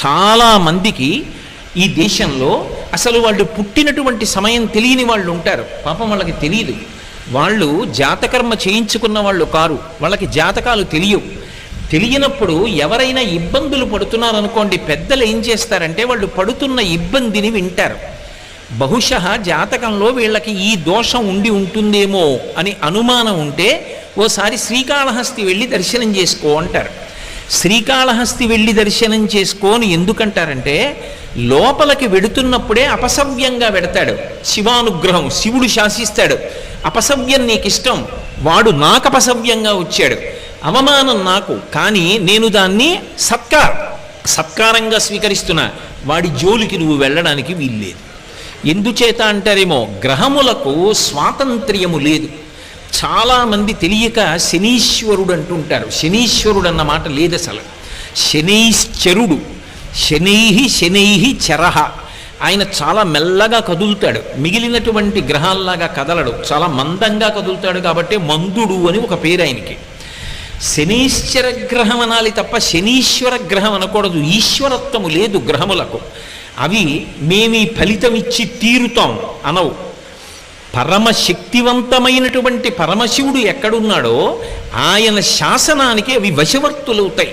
చాలామందికి ఈ దేశంలో అసలు వాళ్ళు పుట్టినటువంటి సమయం తెలియని వాళ్ళు ఉంటారు. పాపం వాళ్ళకి తెలియదు. వాళ్ళు జాతకర్మ చేయించుకున్న వాళ్ళు కారు, వాళ్ళకి జాతకాలు తెలియవు. తెలియనప్పుడు ఎవరైనా ఇబ్బందులు పడుతున్నారనుకోండి, పెద్దలు ఏం చేస్తారంటే వాళ్ళు పడుతున్న ఇబ్బందిని వింటారు. బహుశः జాతకంలో వీళ్ళకి ఈ దోషం ఉండి ఉంటుందేమో అని అనుమానం ఉంటే ఓసారి శ్రీకాళహస్తి వెళ్ళి దర్శనం చేసుకో అంటారు. శ్రీకాళహస్తి వెళ్ళి దర్శనం చేసుకోని ఎందుకంటారంటే, లోపలికి వెడుతున్నప్పుడే అపసవ్యంగా వెడతాడు. శివానుగ్రహం, శివుడు శాసిస్తాడు. అపసవ్యం నీకు ఇష్టం, వాడు నాకు అపసవ్యంగా వచ్చాడు, అవమానం నాకు, కానీ నేను దాన్ని సత్కారంగా స్వీకరిస్తున్నా, వాడి జోలికి నువ్వు వెళ్ళడానికి వీల్లేదు. ఎందుచేత అంటారేమో, గ్రహములకు స్వాతంత్ర్యము లేదు. చాలామంది తెలియక శనీశ్వరుడు అంటుంటారు. శనీశ్వరుడు అన్న మాట లేదు అసలు. శనైశ్చరుడు, శనైహి చరహ. ఆయన చాలా మెల్లగా కదులుతాడు, మిగిలినటువంటి గ్రహాల్లాగా కదలడు, చాలా మందంగా కదులుతాడు. కాబట్టి మందుడు అని ఒక పేరు ఆయనకి. శనీశ్వర గ్రహం అనాలి తప్ప శనీశ్వర గ్రహం అనకూడదు. ఈశ్వరత్వము లేదు గ్రహములకు. అవి మేమీ ఫలితం ఇచ్చి తీరుతాం అనవు. పరమశక్తివంతమైనటువంటి పరమశివుడు ఎక్కడున్నాడో ఆయన శాసనానికి అవి వశవర్తులవుతాయి.